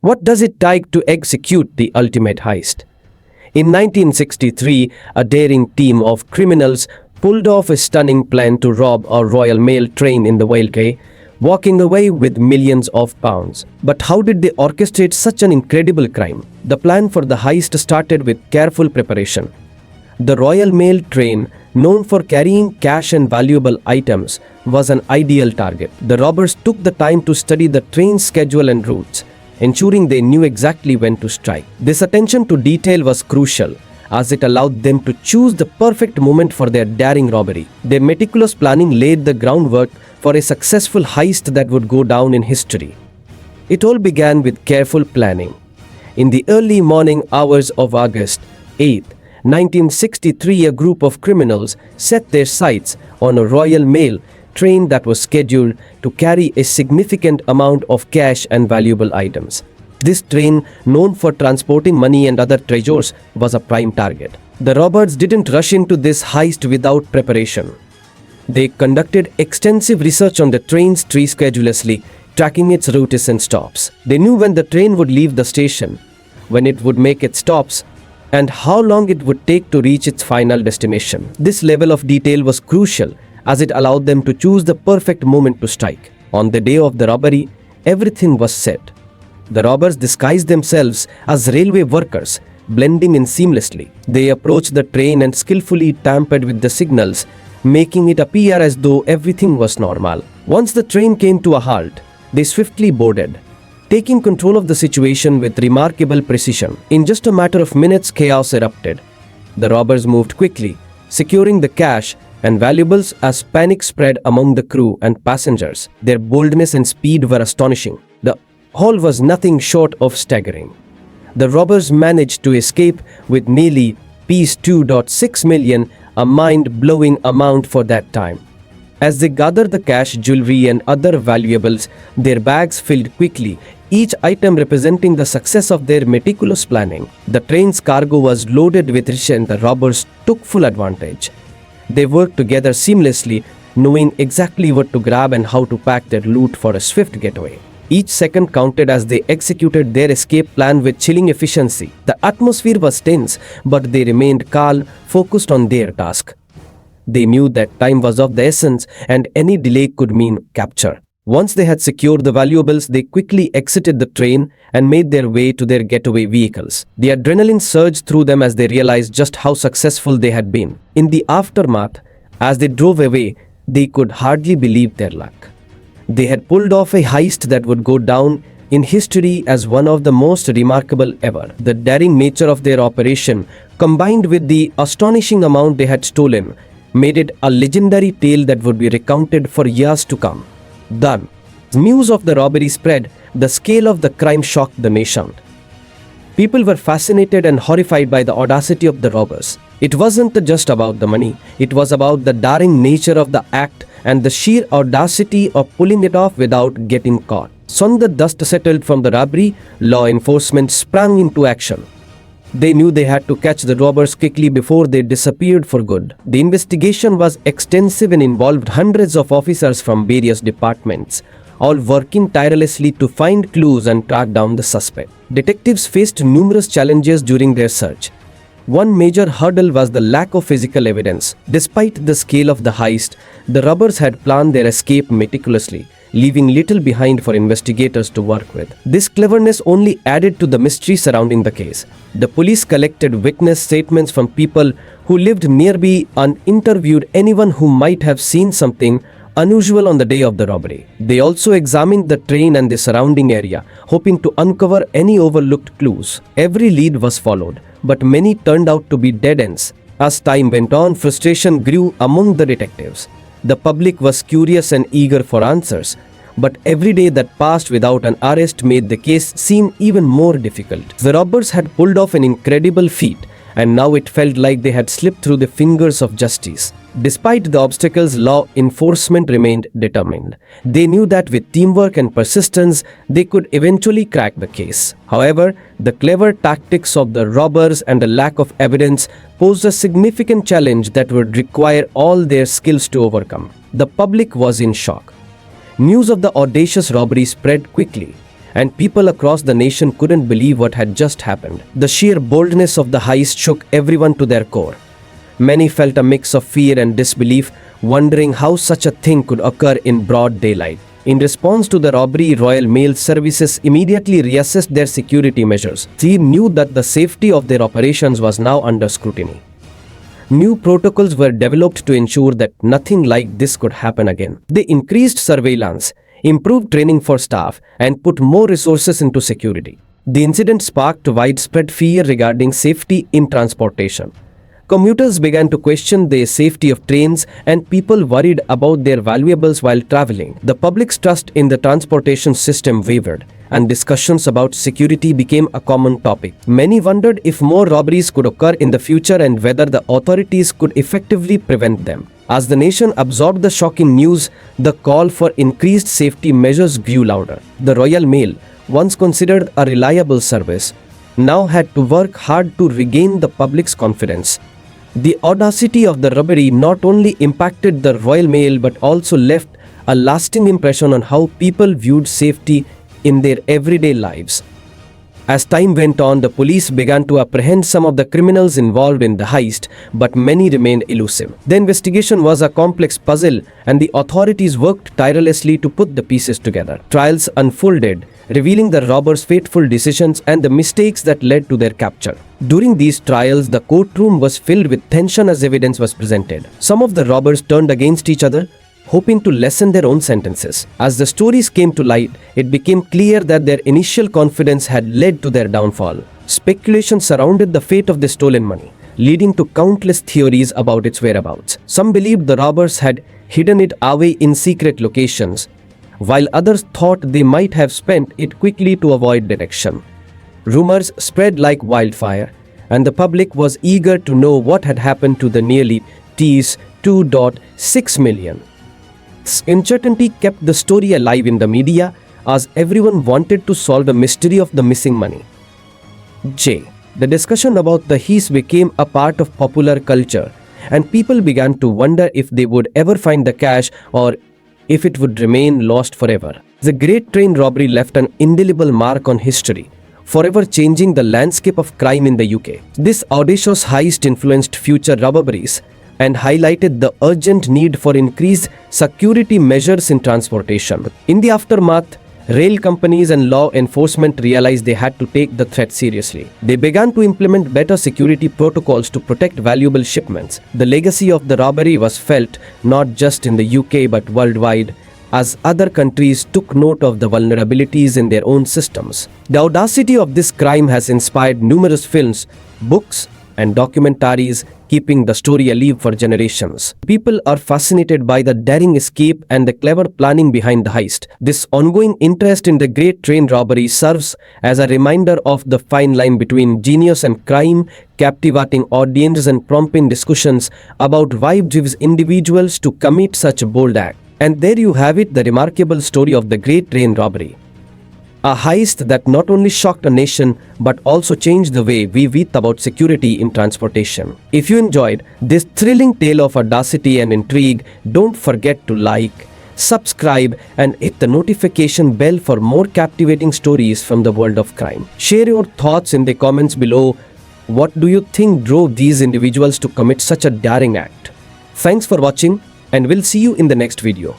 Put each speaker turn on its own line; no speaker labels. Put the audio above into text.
What does it take to execute the ultimate heist? In 1963, a daring team of criminals pulled off a stunning plan to rob a Royal Mail train in the UK, walking away with millions of pounds. But how did they orchestrate such an incredible crime? The plan for the heist started with careful preparation. The Royal Mail train, known for carrying cash and valuable items, was an ideal target. The robbers took the time to study the train's schedule and routes, ensuring they knew exactly when to strike. This attention to detail was crucial, as it allowed them to choose the perfect moment for their daring robbery. Their meticulous planning laid the groundwork for a successful heist that would go down in history. It all began with careful planning. In the early morning hours of August 8, 1963, a group of criminals set their sights on a Royal Mail train that was scheduled to carry a significant amount of cash and valuable items. This train, known for transporting money and other treasures, was a prime target. The robbers didn't rush into this heist without preparation. They conducted extensive research on the train's tree sedulously, tracking its routes and stops. They knew when the train would leave the station, when it would make its stops, and how long it would take to reach its final destination. This level of detail was crucial, as it allowed them to choose the perfect moment to strike. On the day of the robbery, everything was set. The robbers disguised themselves as railway workers, blending in seamlessly. They approached the train and skillfully tampered with the signals, making it appear as though everything was normal. Once the train came to a halt, they swiftly boarded, taking control of the situation with remarkable precision. In just a matter of minutes, chaos erupted. The robbers moved quickly, securing the cash and valuables as panic spread among the crew and passengers. Their boldness and speed were astonishing. The haul was nothing short of staggering. The robbers managed to escape with nearly £2.6 million, a mind-blowing amount for that time. As they gathered the cash, jewelry and other valuables, their bags filled quickly, each item representing the success of their meticulous planning. The train's cargo was loaded with riches and the robbers took full advantage. They worked together seamlessly, knowing exactly what to grab and how to pack their loot for a swift getaway. Each second counted as they executed their escape plan with chilling efficiency. The atmosphere was tense, but they remained calm, focused on their task. They knew that time was of the essence and any delay could mean capture. Once they had secured the valuables, they quickly exited the train and made their way to their getaway vehicles. The adrenaline surged through them as they realized just how successful they had been. In the aftermath, as they drove away, they could hardly believe their luck. They had pulled off a heist that would go down in history as one of the most remarkable ever. The daring nature of their operation, combined with the astonishing amount they had stolen, made it a legendary tale that would be recounted for years to come. Then, news of the robbery spread. The scale of the crime shocked the nation. People were fascinated and horrified by the audacity of the robbers. It wasn't just about the money, it was about the daring nature of the act and the sheer audacity of pulling it off without getting caught. Soon the dust settled from the robbery, law enforcement sprang into action. They knew they had to catch the robbers quickly before they disappeared for good. The investigation was extensive and involved hundreds of officers from various departments, all working tirelessly to find clues and track down the suspect. Detectives faced numerous challenges during their search. One major hurdle was the lack of physical evidence. Despite the scale of the heist, the robbers had planned their escape meticulously, leaving little behind for investigators to work with. This cleverness only added to the mystery surrounding the case. The police collected witness statements from people who lived nearby and interviewed anyone who might have seen something unusual on the day of the robbery. They also examined the train and the surrounding area, hoping to uncover any overlooked clues. Every lead was followed, but many turned out to be dead ends. As time went on, frustration grew among the detectives. The public was curious and eager for answers, but every day that passed without an arrest made the case seem even more difficult. The robbers had pulled off an incredible feat, and now it felt like they had slipped through the fingers of justice. Despite the obstacles, law enforcement remained determined. They knew that with teamwork and persistence, they could eventually crack the case. However, the clever tactics of the robbers and the lack of evidence posed a significant challenge that would require all their skills to overcome. The public was in shock. News of the audacious robbery spread quickly, and people across the nation couldn't believe what had just happened. The sheer boldness of the heist shook everyone to their core. Many felt a mix of fear and disbelief, wondering how such a thing could occur in broad daylight. In response to the robbery, Royal Mail Services immediately reassessed their security measures. They knew that the safety of their operations was now under scrutiny. New protocols were developed to ensure that nothing like this could happen again. They increased surveillance, improved training for staff, and put more resources into security. The incident sparked widespread fear regarding safety in transportation. Commuters began to question the safety of trains, and people worried about their valuables while traveling. The public's trust in the transportation system wavered, and discussions about security became a common topic. Many wondered if more robberies could occur in the future and whether the authorities could effectively prevent them. As the nation absorbed the shocking news, the call for increased safety measures grew louder. The Royal Mail, once considered a reliable service, now had to work hard to regain the public's confidence. The audacity of the robbery not only impacted the Royal Mail but also left a lasting impression on how people viewed safety in their everyday lives. As time went on, the police began to apprehend some of the criminals involved in the heist, but many remained elusive. The investigation was a complex puzzle, and the authorities worked tirelessly to put the pieces together. Trials unfolded, revealing the robbers' fateful decisions and the mistakes that led to their capture. During these trials, the courtroom was filled with tension as evidence was presented. Some of the robbers turned against each other, hoping to lessen their own sentences. As the stories came to light, it became clear that their initial confidence had led to their downfall. Speculation surrounded the fate of the stolen money, leading to countless theories about its whereabouts. Some believed the robbers had hidden it away in secret locations, while others thought they might have spent it quickly to avoid detection. Rumors spread like wildfire, and the public was eager to know what had happened to the nearly $2.6 million. Uncertainty kept the story alive in the media as everyone wanted to solve the mystery of the missing money. The discussion about the heist became a part of popular culture, and people began to wonder if they would ever find the cash or if it would remain lost forever. The Great Train Robbery left an indelible mark on history, forever changing the landscape of crime in the UK. This audacious heist influenced future robberies and highlighted the urgent need for increased security measures in transportation. In the aftermath, rail companies and law enforcement realized they had to take the threat seriously. They began to implement better security protocols to protect valuable shipments. The legacy of the robbery was felt not just in the UK but worldwide, as other countries took note of the vulnerabilities in their own systems. The audacity of this crime has inspired numerous films, books, and documentaries, keeping the story alive for generations. People are fascinated by the daring escape and the clever planning behind the heist. This ongoing interest in the Great Train Robbery serves as a reminder of the fine line between genius and crime, captivating audiences and prompting discussions about what drives individuals to commit such a bold act. And there you have it, the remarkable story of the Great Train Robbery. A heist that not only shocked a nation but also changed the way we think about security in transportation. If you enjoyed this thrilling tale of audacity and intrigue, don't forget to like, subscribe, and hit the notification bell for more captivating stories from the world of crime. Share your thoughts in the comments below. What do you think drove these individuals to commit such a daring act? Thanks for watching, and we'll see you in the next video.